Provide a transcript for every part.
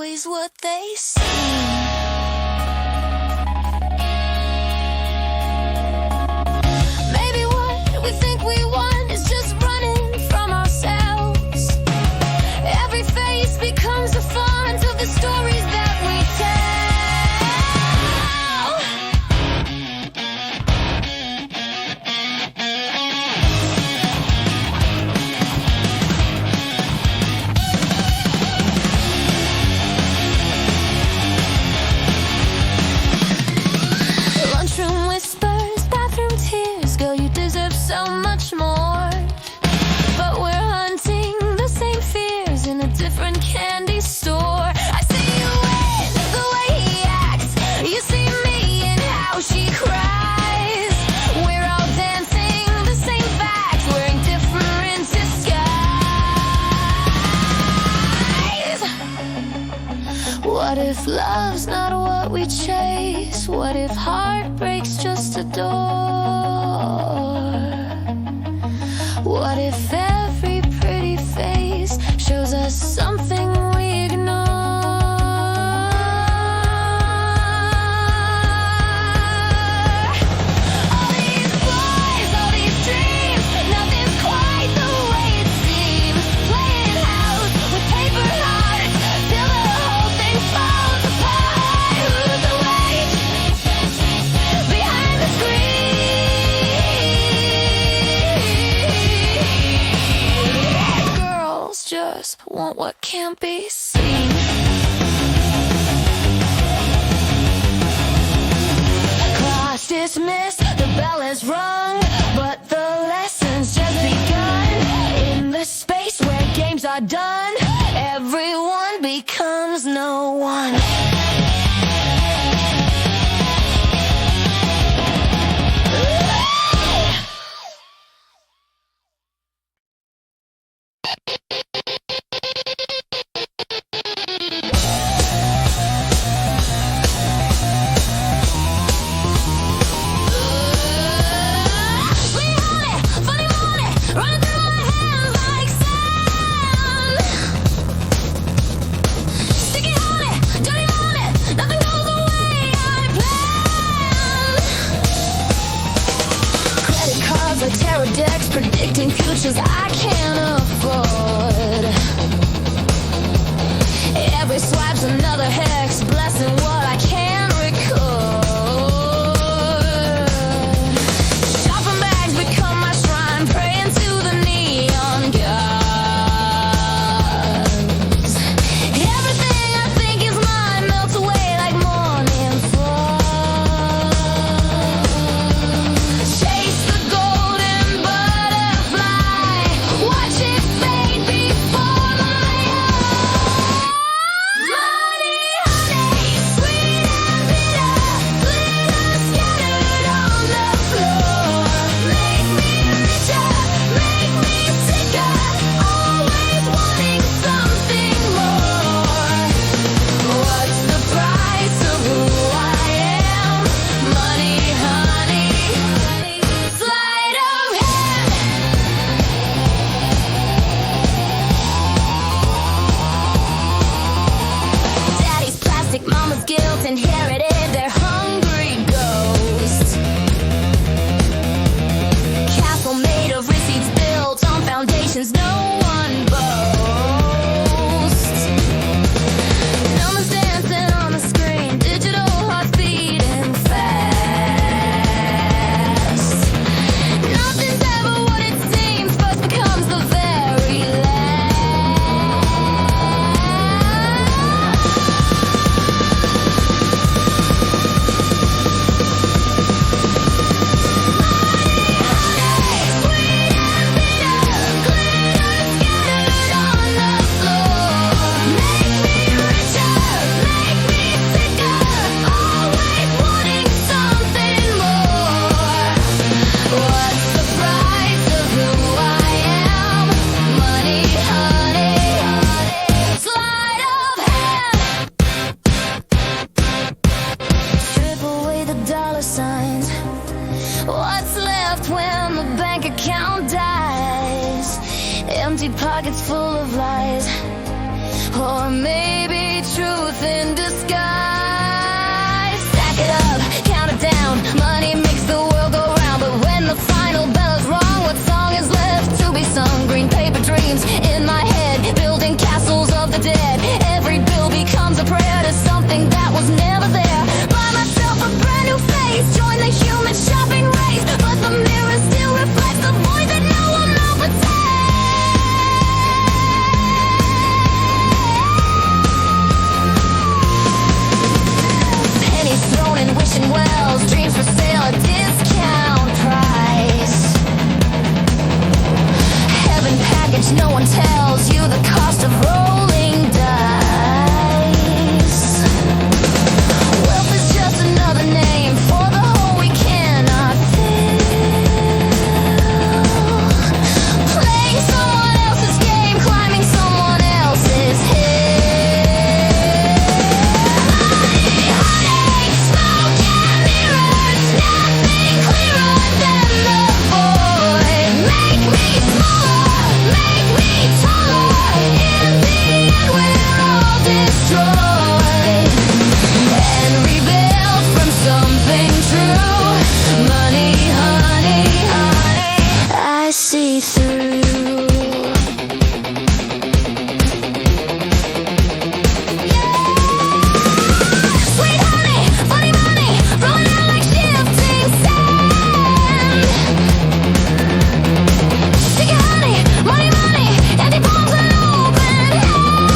always what they seem. Maybe what we think we want is just running from ourselves. Every face becomes a font of the stories that we tell. Lunchroom whispers, bathroom tears, girl, you deserve so much more. But we're hunting the same fears in a different candy store. I see you in the way he acts, you see me in how she cries. We're all dancing the same facts, wearing different disguise. What if love's not what we chase? What if heartbreak's just a door? What if every pretty face shows us something we ignore? All these boys, all these dreams, nothing's quite the way it seems. Playing house with paper hearts till the whole thing falls apart. Who's awake behind the screen? Girls just want what can't be seen. Class dismissed, the bell is rung, but the lesson's just begun. In the space where games are done, everyone becomes no one. Sweet honey, funny money, running through my hands like sand. Sticky honey, dirty money, nothing goes the way I planned. Credit cards like tarot decks, predicting futures I can't afford. Every swipe's another hex, blessing what I can't record. Shopping bags become my shrine, praying to the neon gods. Everything I think is mine melts away like morning fog. Chase the golden butterfly, watch it fade before my eyes. Money, honey, sweet and bitter, glitter scattered on the floor. Make me richer, make me sicker, always wanting something more. What's the price of who I am? Money, honey, sleight of hand. Daddy's plastic, mama's guilt, inherited their hungry ghost. Castle made of receipts built on foundations no one boasts. Numbers dancing on the screen, digital hearts beating fast. Nothing's ever what it seems, first becomes the very last. Empty pockets full of lies, or maybe true debt. Every bill becomes a prayer to something that was never there. Buy myself a brand new face, join the human shopping race, but the mirror still reflects the void that no one will protect. Pennies thrown in wishing wells, dreams for sale at discount price. Heaven package, no one tells you the cost of rolling dice. Wealth is just another name for the hole we cannot fill. Playing someone else's game, climbing someone else's hill. Honey, smoke and mirrors, nothing clearer than the void. Make me smaller, make me taller. In the end, we're all destroyed and rebuilt from something true. Money, honey, honey, I see through. Sweet honey, funny money, rolling out like shifting sand. Sticky honey, money, money, empty palms and open hands.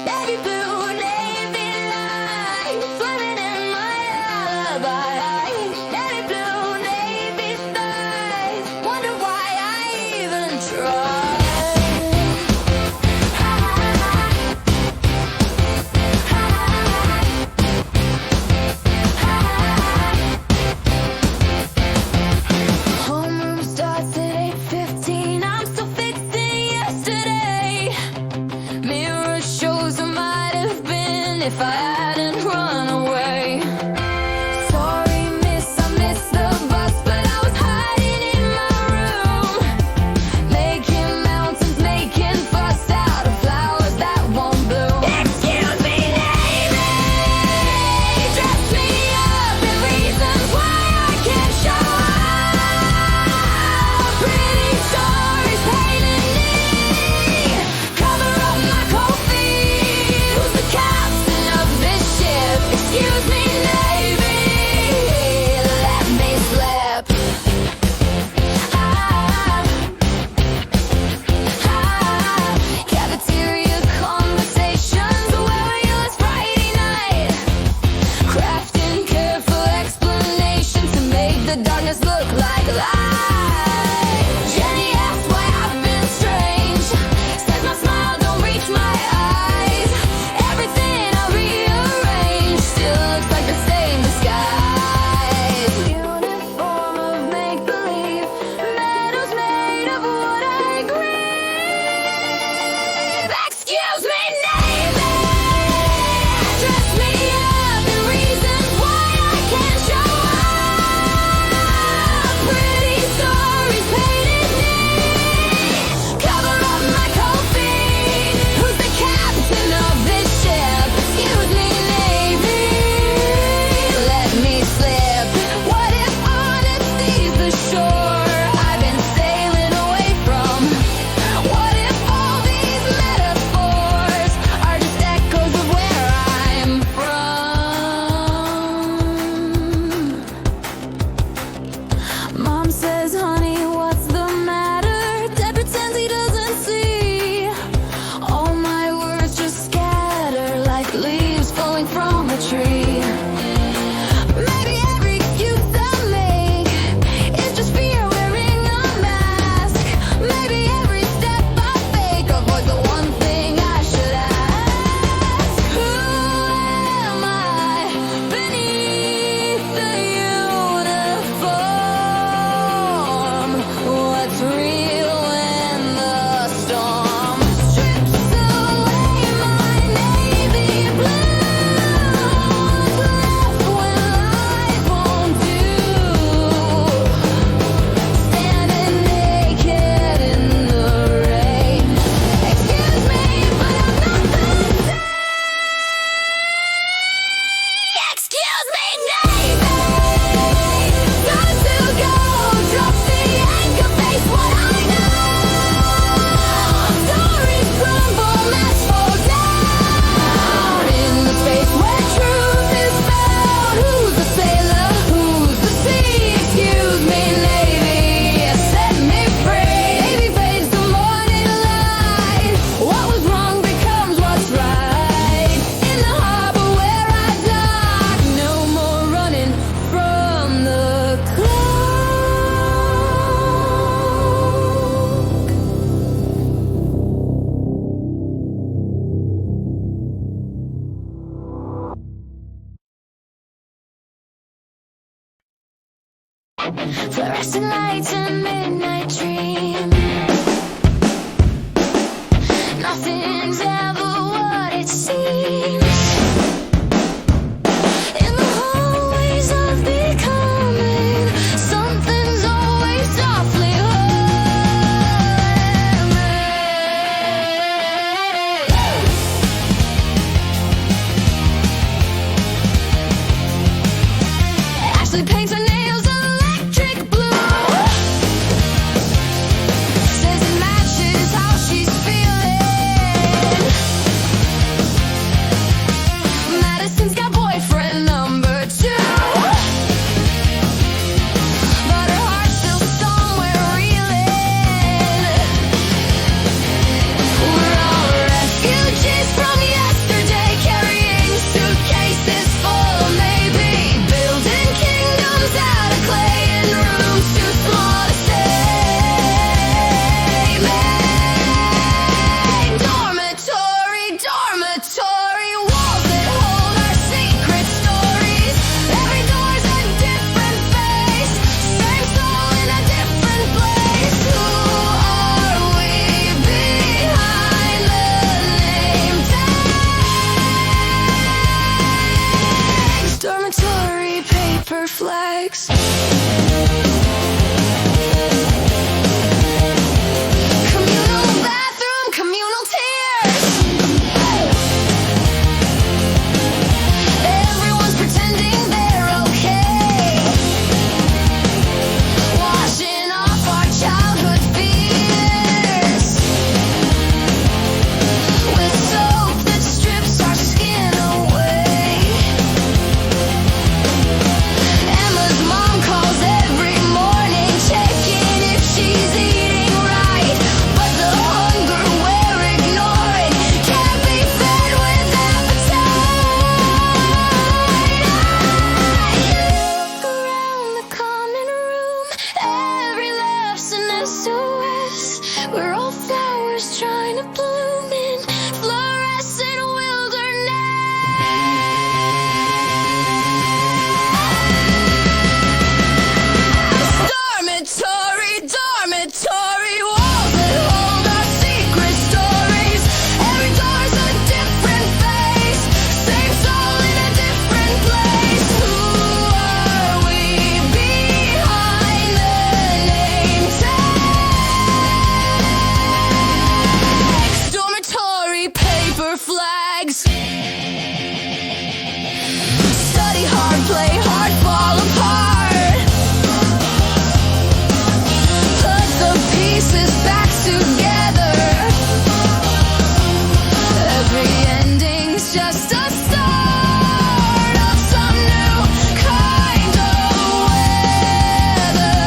Baby blue, navy light, swimming in my alibi. Baby blue, navy thighs, wonder why I even tried. Homeroom starts at 8:15. I'm still fixing yesterday. Mirror shows I might have been if I hadn't run away. Sorry, miss, I missed the bus, but I was hiding in my room, making mountains, making fuss out of flowers that won't bloom. Excuse me, lady, dress me up in reasons why I can't show up. Pretty stories painted me, cover up my cold feet. Who's the captain of this ship? Excuse me, Navy, let me slip. Cafeteria conversations, where were you last Friday night? Crafting careful explanations to make the darkness look like light. Jenny asked why I've been strange, says my smile don't reach my eyes. Everything I rearrange still looks like the same disguise. Uniform of make-believe, medals made of what I grieve. Excuse me, Navy, dress me up in reasons why I can't show up. Pretty stories painted me, cover up my cold feet. Who's the captain of this ship? Excuse me, Navy, let me slip. What if honesty's the shore I've been sailing away from? What if all these metaphors are just echoes of where I'm from? Mom says, honey, what's the matter? Dad pretends he doesn't see. All my words just scatter like leaves falling from a tree. Maybe every excuse I make is just fear wearing a mask. Maybe every step I fake avoids the one thing I should ask. Who am I beneath the uniform? What's real when the storm strips away my name? Fluorescent lights and midnight dream. Nothing's ever what it seems. In the hallways of becoming, something's always softly humming. Ashley paints her nails electric blue. Says it matches how she's feeling. Madison's got boyfriend number 2, but her heart's still somewhere reeling. We're all refugees from yesterday, carrying suitcases full of maybe, building kingdoms out of clay in rooms too small to stay. Main dormitory, dormitory, walls that hold our secret stories. Every door's a different face, same soul in a different place. Who are we behind the name tags? Dormitory paper flags. Communal bathroom, communal tears. Everyone's pretending they're okay, washing off our childhood fears with soap that strips our skin away. Emma's mom calls every morning, checking if she's eating right, but the hunger we're ignoring can't be fed with appetite. I look around the common room, every laugh's an SOS. We're all flowers trying to bloom in fluorescent wilderness. Dormitory, dormitory, walls that hold our secret stories. Every door's a different face, same soul in a different place. Who are we behind the name tags? Dormitory paper flags. Study hard, play hard, fall apart. Put the pieces back together. Every ending's just a start of some new kind of weather.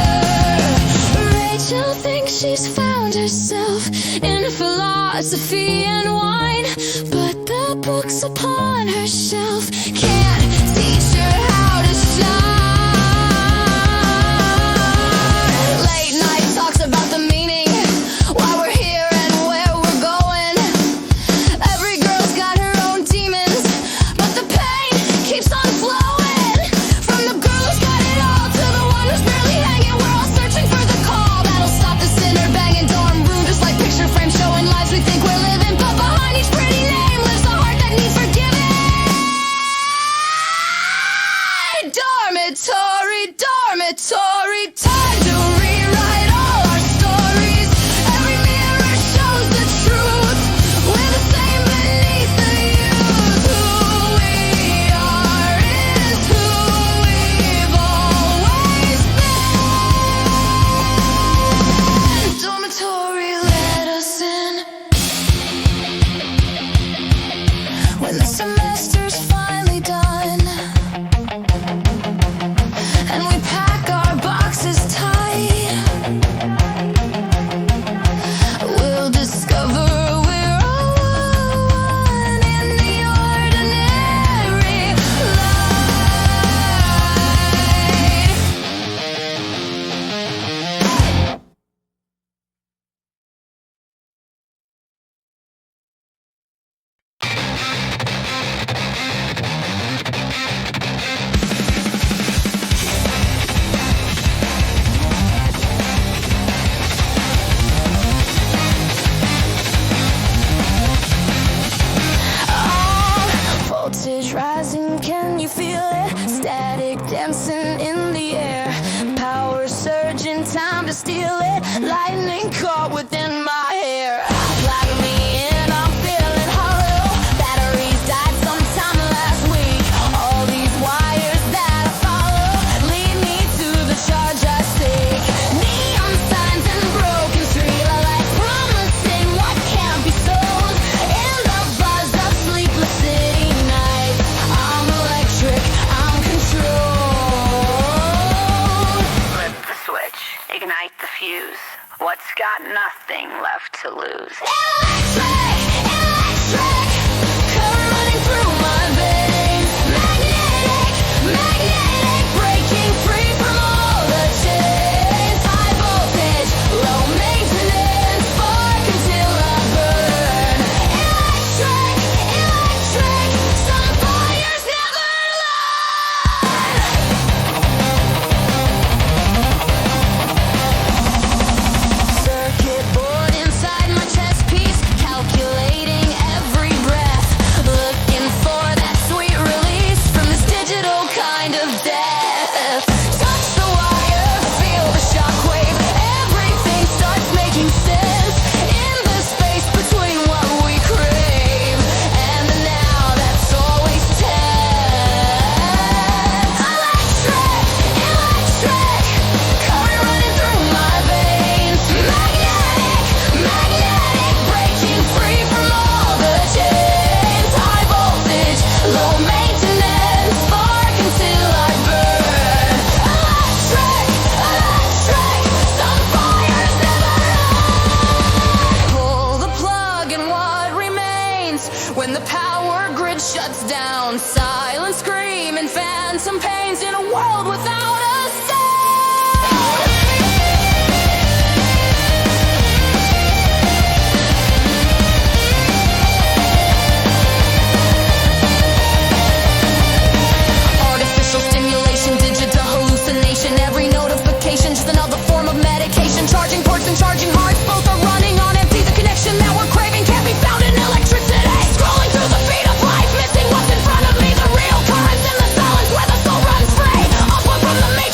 Rachel thinks she's found herself in philosophy and wine, but the books upon her shelf can't teach her how to shine. Late night talks about the meaning, why we're here and where we're going. Every girl's got her own demons, but the pain keeps on flowing. From the girl who's got it all to the one who's barely hanging, we're all searching for the call that'll stop the sinner banging dorm room, just like picture frames showing lives we think we're living. But behind each pretty name lives a heart that needs forgiving. Dormitory, dormitory, time to rewrite all our stories. Every mirror shows the truth. We're the same beneath the youth. Who we are is who we've always been. Dormitory, let us in. When the semester's finally done and we pack our boxes tight, we'll discover we're all one in the ordinary life. got nothing left to lose. Electric, electric, current running through my veins. Magnetic, magnetic, breaking free from all the chains. High voltage, low maintenance, spark until I burn. Electric, electric, some fires never learn. Circuit board inside my chest piece, calculating every breath, looking for that sweet release from this digital kind of death. Touch the wire, feel the shockwave, everything starts making sense in the space between what we crave and the now that's always tense. Electric, electric, current running through my veins. Magnetic, magnetic, breaking free from all the chains. High voltage, low maintenance, spark until I burn. Electric, electric, some fires never end. Pull the plug and what remains when the power grid shuts down. Silent scream and phantom pains in a world without a sound. Artificial stimulation, digital hallucination. Every notification just another form of medication. Charging ports and charging hearts, both are running on empty. The connection that we're craving can't be found in electricity. Scrolling through the feed of life, missing what's in front of me. The real currents in the silence where the soul runs free. Upward from the matrix.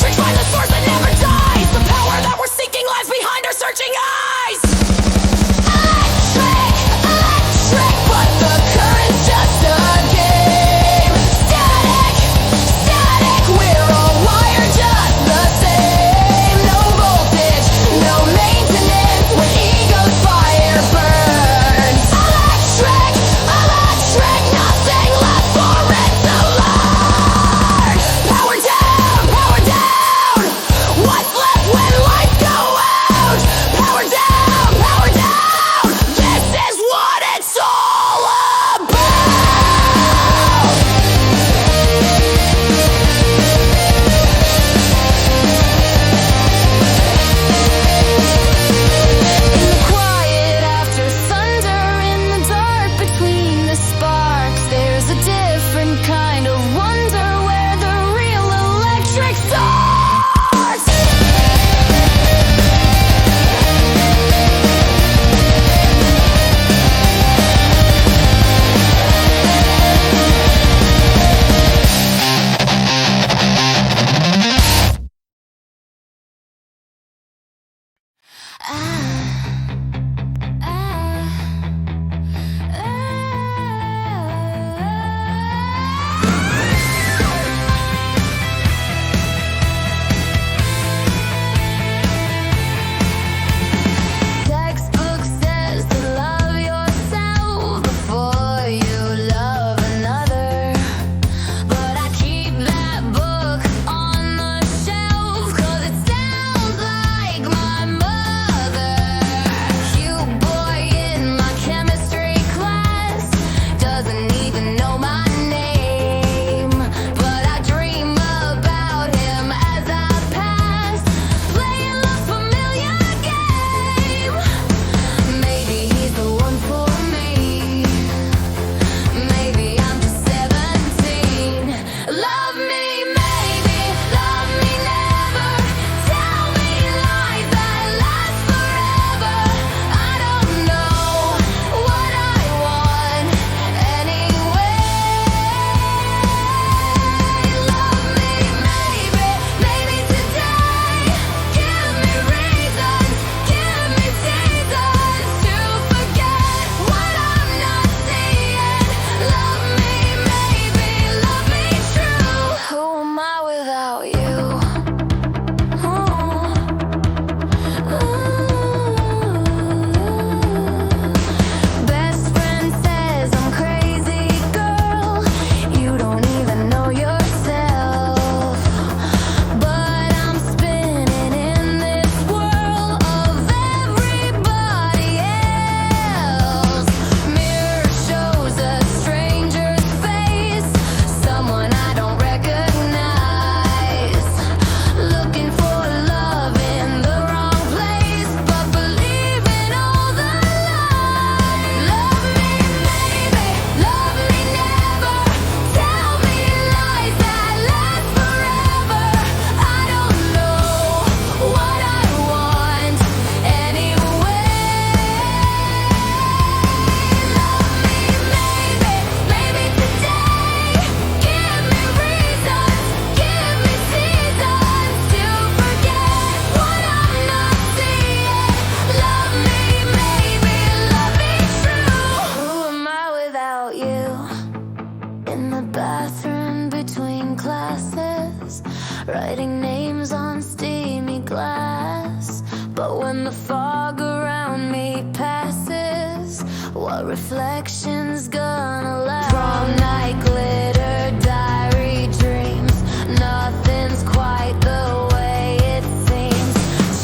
in the bathroom between classes, writing names on steamy glass. But when the fog around me passes, what reflection's gonna last? Prom night glitter, diary dreams, nothing's quite the way it seems.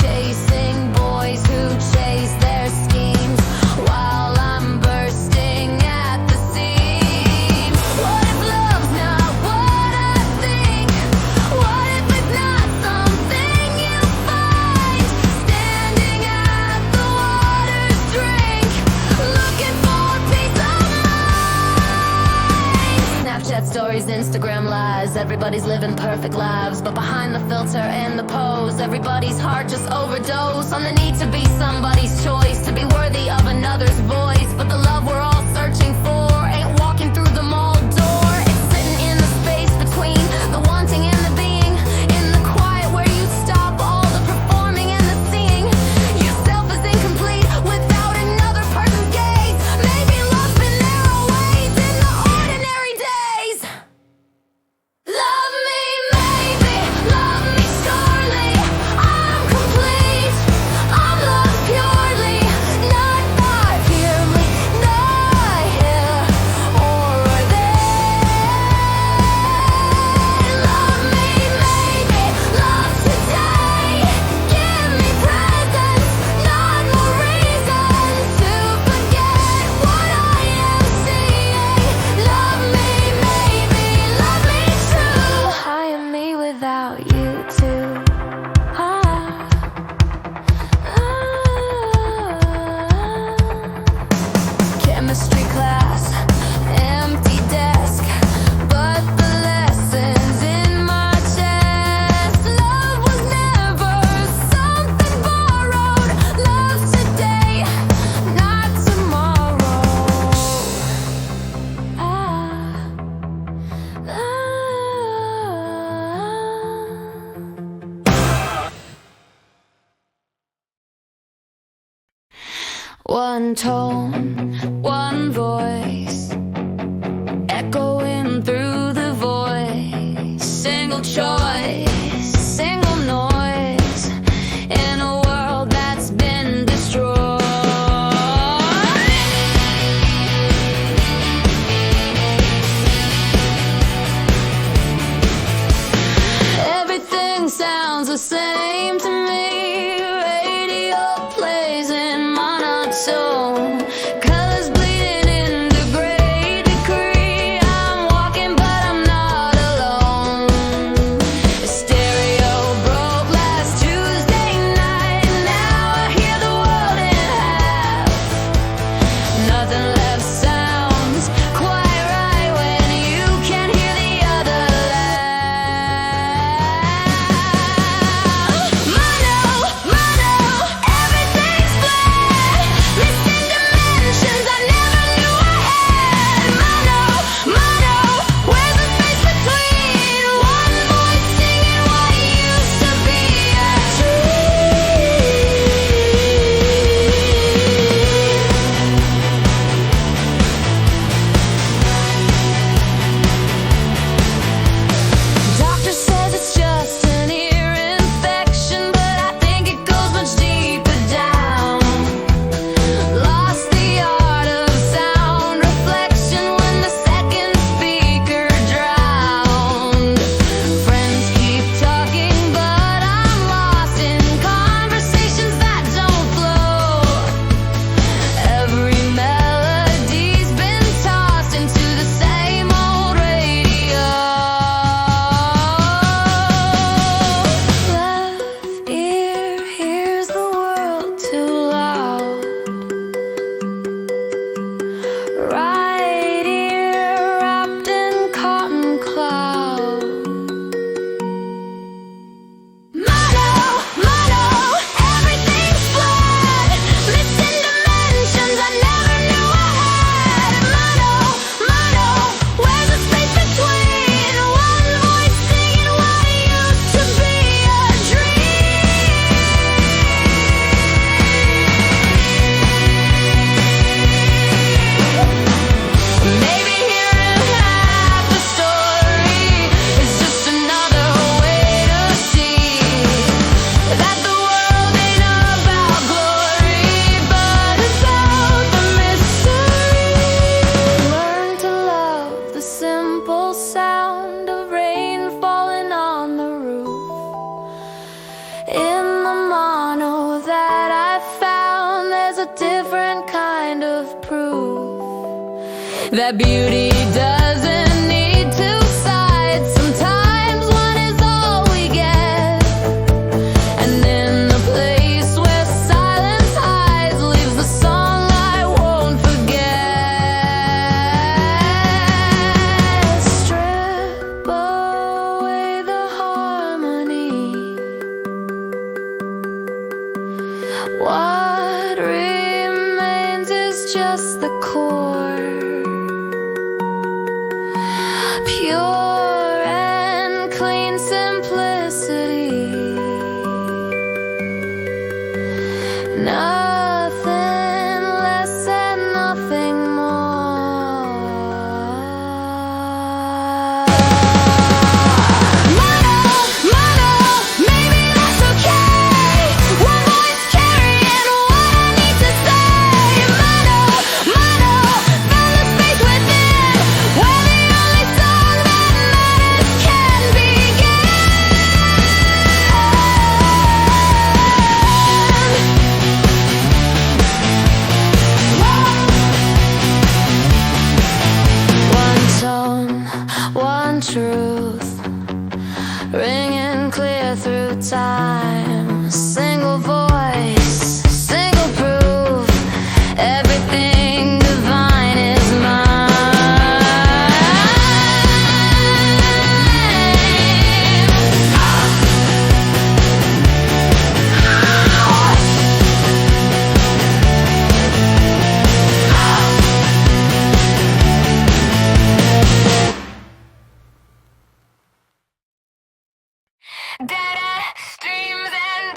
Chasing boys who chase their schemes while I'm bursting at the seams. What if love's not what I think? What if it's not something you find standing at the water's drink, looking for peace of mind? Snapchat stories, Instagram lives, everybody's living perfect lives, but behind the filter and the pose, everybody's heart just overdose on the need to be somebody's choice, to be worthy of another's voice. But the love we're all searching for ain't walking through the mall door. It's sitting in the space between the wanting and the being, in the quiet where you stop all the performing and the seeing. Yourself is incomplete without another person's gaze. Maybe love's been there always in the ordinary days. Love me, maybe, love me surely. I'm complete, I'm loved purely, not by hear me, not here or there. Love me, maybe, love today. Give me presents, not more reasons to forget what I am seeing. Love me, maybe, love me true. I am me without you too. Chemistry class, empty desk, but the lessons in my chest. Love was never something borrowed. Love today, not tomorrow. One tone, one voice, echoing through the void. Single choice, single noise, in a world that's been destroyed. Everything sounds the same to me. Radio plays in monotone, colors bleeding into great decree. I'm walking but I'm not alone. The stereo broke last Tuesday night, and now I hear the world in half. Nothing left sounds quite right when you can hear the other laugh. that beauty doesn't need two sides. Sometimes one is all we get, and in the place where silence hides leaves the song I won't forget. Strip away the harmony. What remains is just the core, pure and clean simplicity. Nothing less and nothing more. Mono, maybe that's okay. One voice carrying what I need to say. Mono, found the space within, where the only song that matters can begin. One tone, one truth, ringing clear through time. Single voice, single proof, everything divine is mine. Data streams and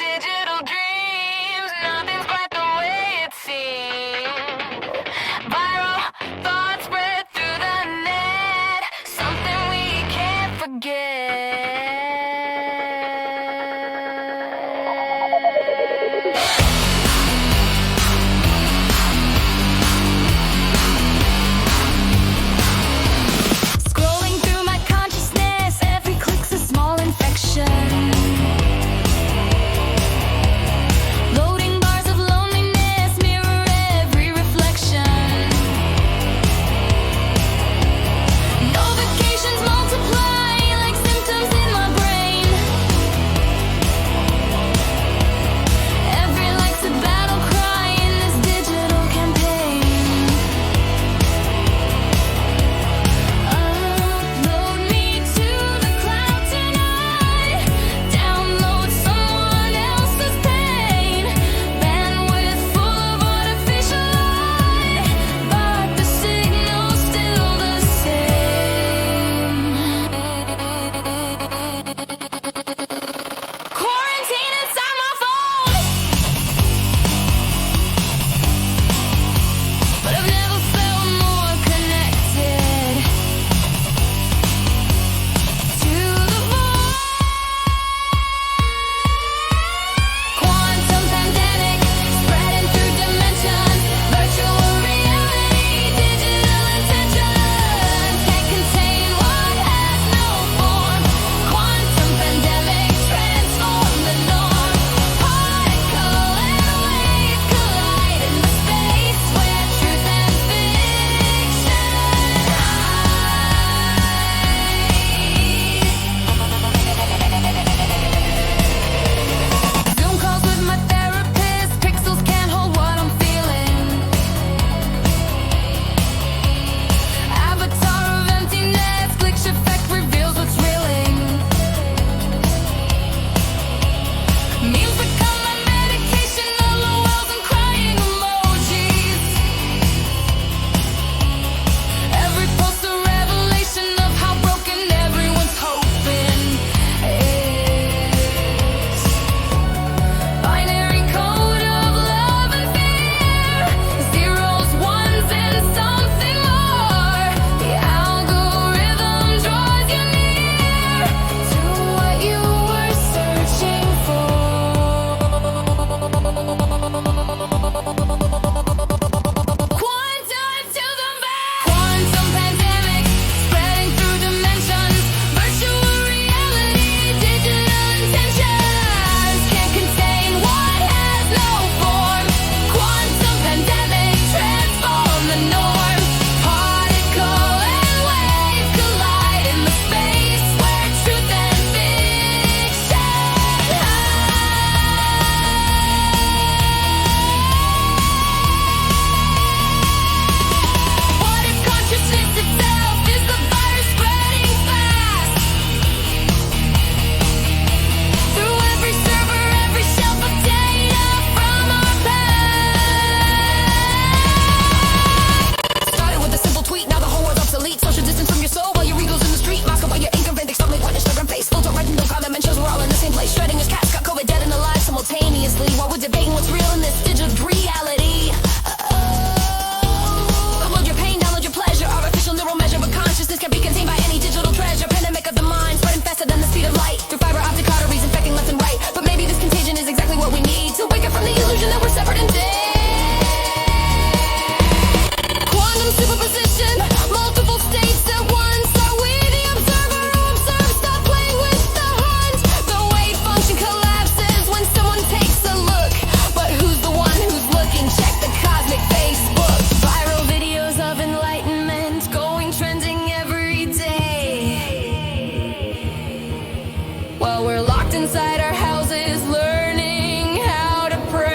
inside our houses, learning how to pray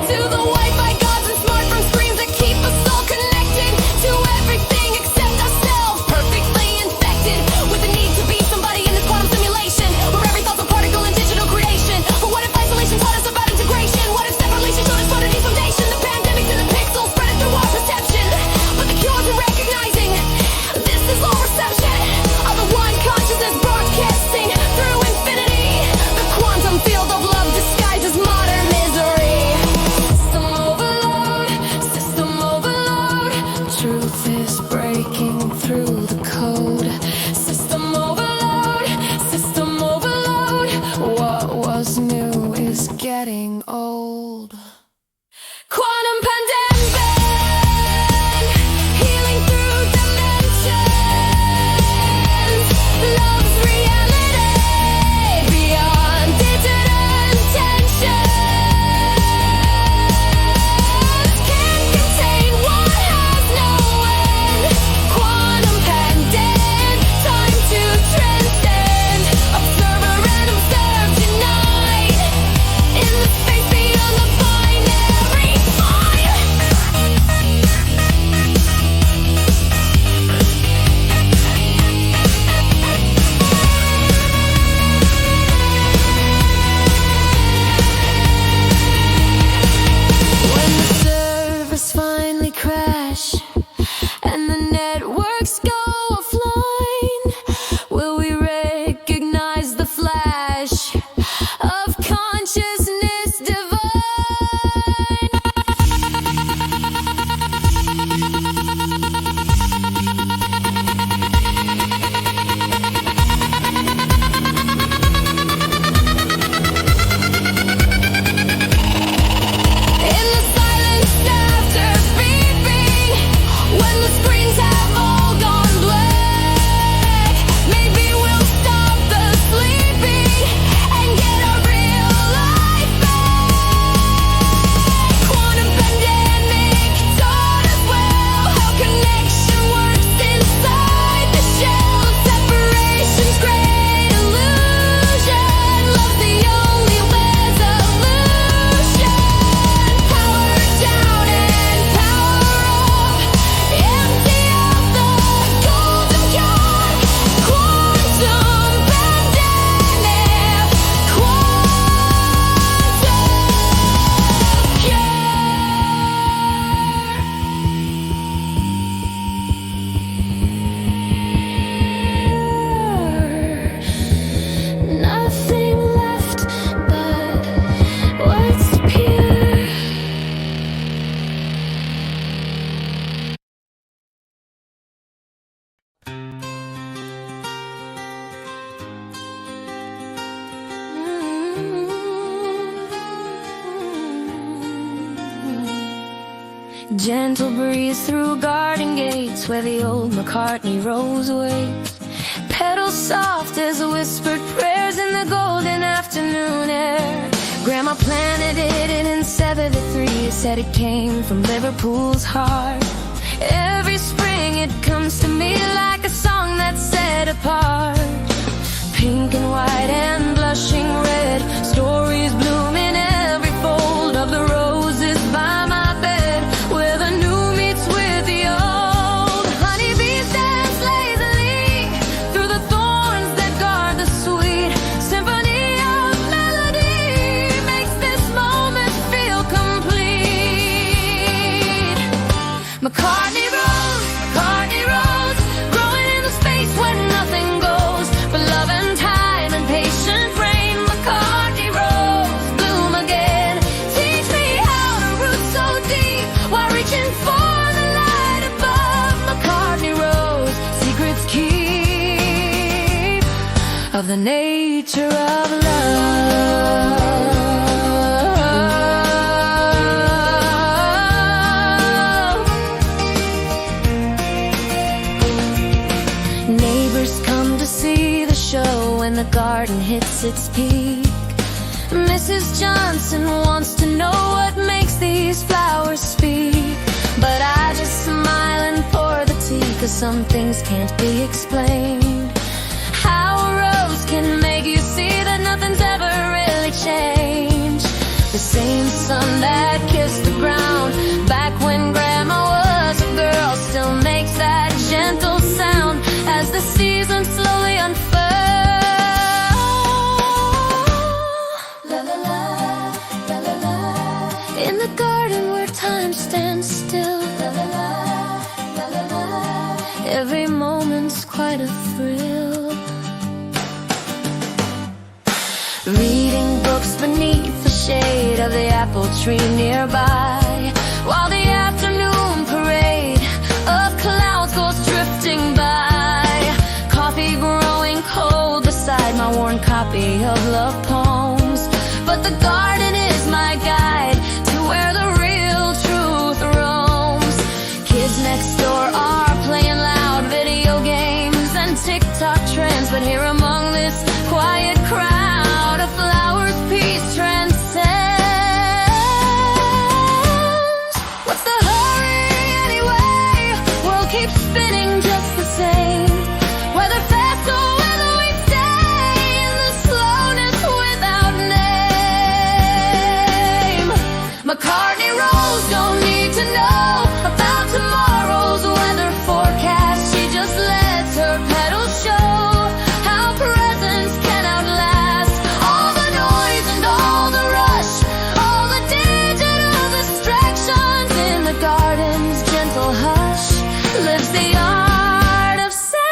to the Wi-Fi gods and smartphone screens that keep us all connected to everything except ourselves, perfectly infected with the need to be somebody in this quantum simulation where every thought's a particle in digital creation. But what if isolation taught us about integration? What if separation showed us underneath foundation? The pandemic to the pixels spread it through our perception, but the cure's in recognizing this is all reception of the one consciousness broadcasting through infinity. The quantum field of love disguises modern misery. System overload, system overload. Truth is breaking through the code. System overload, system overload. What was new is getting old. Quantum pandemic, healing through dimensions. Love's reality beyond digital intentions. Can't contain what has no end. Quantum pandemic, time to transcend. Observer and observed unite in the space beyond the binary mind. When the servers finally crash and the networks go offline, will we recognize the flash of consciousness divine? In the silence after beeping, when the screens have all gone black, maybe we'll stop the sleeping and get our real life back. Quantum pandemic taught us well how connection works inside the shell. Separation's great illusion. Love's the only resolution. Power down and power up. Empty out the golden gun. Quantum pandemic. Quantum nothing left but what's pure. Gentle breeze through garden gates where the old McCartney Rose waits. Petals soft as whispered prayers in the golden afternoon air. Grandma planted it in '73. Said it came from Liverpool's heart. Every spring it comes to me like a song that's set apart. Pink and white and blushing red, stories bloom in every fold of the roses by my bed, where the new meets with the old. Honeybees dance lazily through the thorns that guard the sweet symphony of melody. Makes this moment feel complete. McCartney Rose, growing in the space where nothing goes but love and time and patient rain. McCartney Rose, bloom again. Teach me how to root so deep while reaching for the light above. McCartney Rose, secrets keep of the nature of love. Neighbors come to see the show when the garden hits its peak. Mrs. Johnson wants to know what makes these flowers speak, but I just smile and pour the tea, 'cause some things can't be explained. How can make you see that nothing's ever really changed. The same sun that kissed the ground back when grandma was a girl still makes that gentle sound as the seasons slowly unfurl. La la la, la la la. In the garden where time stands still. La la la, la la la. Every moment's quite a thrill. Reading books beneath the shade of the apple tree nearby, while the afternoon parade of clouds goes drifting by. Coffee growing cold beside my worn copy of love poems. But the garden is my guide to where the real truth roams. Kids next door are playing loud video games and TikTok trends, but here among this quiet crowd, a flower's peace transcends. What's the hurry anyway? World keeps spinning just the same. Whether fast or whether we stay in the slowness without name. McCartney Rose don't need to know about tomorrow's weather forecast. She just lets her petals show how presence can outlast all the noise and all the rush, all the digital distractions. In the garden's gentle hush lives the art of satisfaction.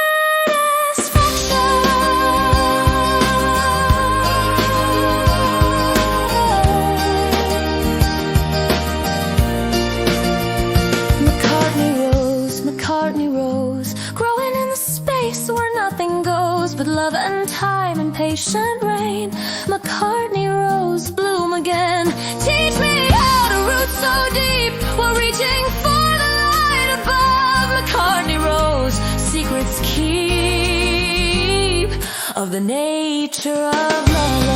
McCartney Rose, growing in the space where nothing goes but love and time and patient rain. McCartney Rose, bloom again. Teach me how to root so deep while reaching for the light above. McCartney Rose, secrets keep of the nature of love.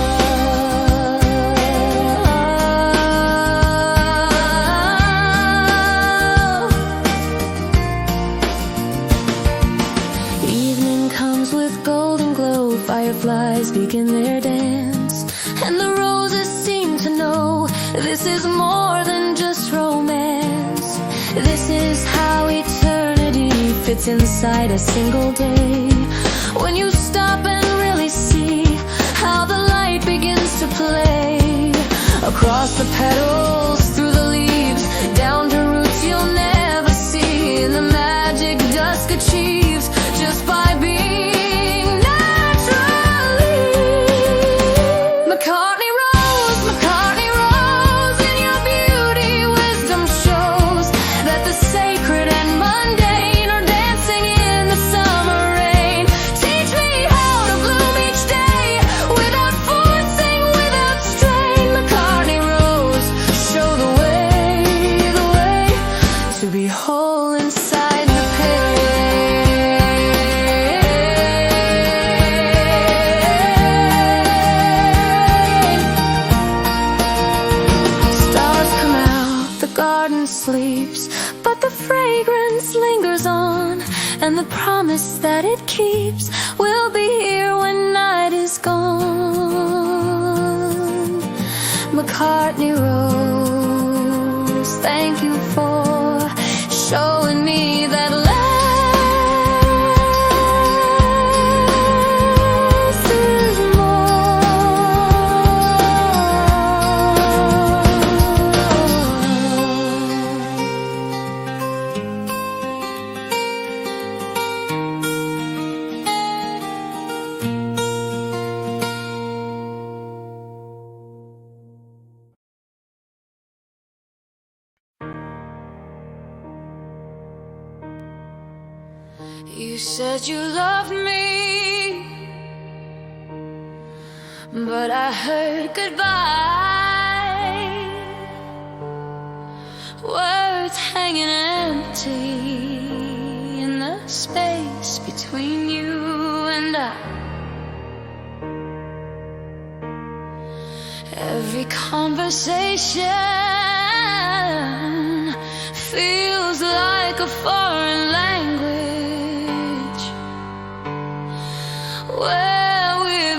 Evening comes with golden glow, fireflies begin their dance, and the roses seem to know this is more than just romance. This is how eternity fits inside a single day. When you stop and really see how the light begins to play across the petals, through the leaves, down to roots you'll never see. And the magic dusk achieves just by being naturally. McCartney Rose, in your beauty, wisdom shows that the sacred and mundane are dancing in the summer rain. Teach me how to bloom each day without forcing, without strain. McCartney Rose, show the way to be whole inside the pain. Stars come out, the garden sleeps, but the fragrance lingers on, and the promise that it keeps will be here when night is gone. McCartney Rose, thank you for showing me that less is You said you loved me, but I heard goodbye. Words hanging empty in the space between you and I. Every conversation feels like a foreign language where we've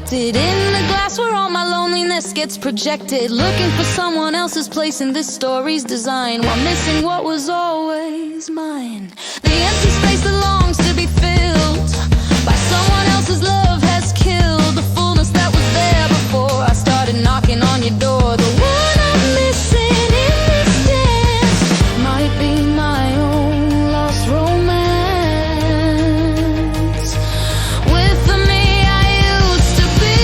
reflected in the glass where all my loneliness gets projected. Looking for someone else's place in this story's design, while missing what was always mine. The empty space that longs to be filled by someone else's love has killed the fullness that was there before I started knocking on your door. The one I'm missing in this dance might be my own lost romance. With the me I used to be.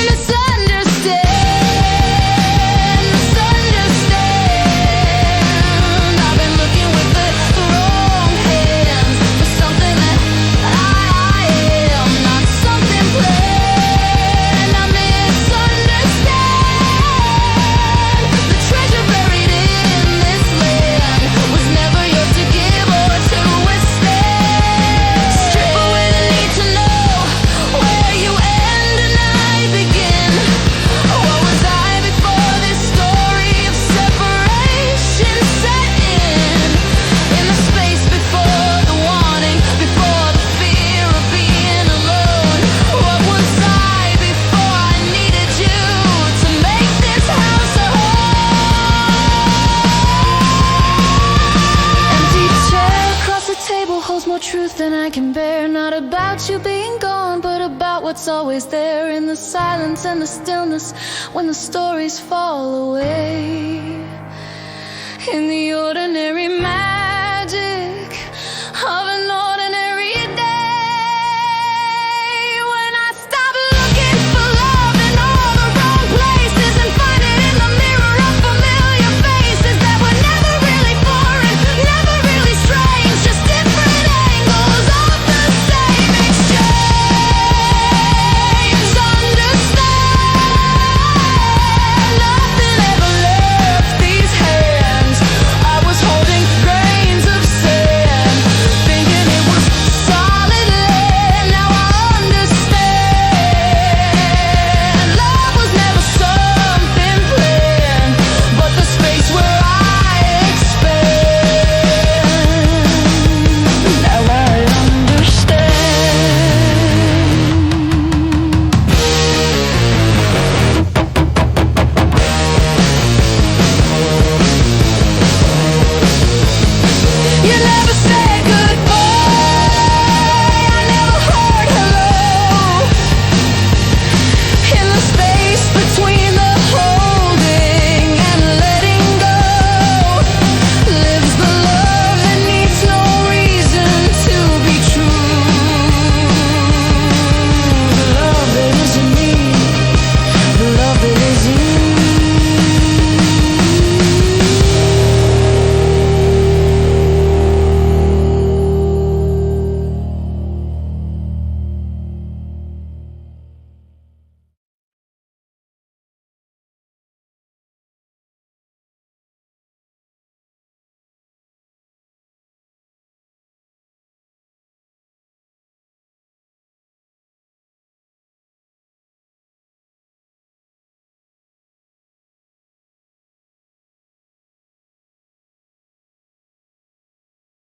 Misunderstand, misunderstand. I've been looking with the wrong hands for something that I am, not something planned. I misunderstand. The treasure buried in this land was never yours to give or to withstand. Strip away the need to know where you end and I begin. What was I before this story of separation set in? In the space before the wanting, before the fear of being alone. What was I before I needed you to make this house a home? Empty chair across the table holds more truth than I can bear. Not about you being gone, but about what's always there in the silence and the stillness when the stories fall away. In the ordinary magic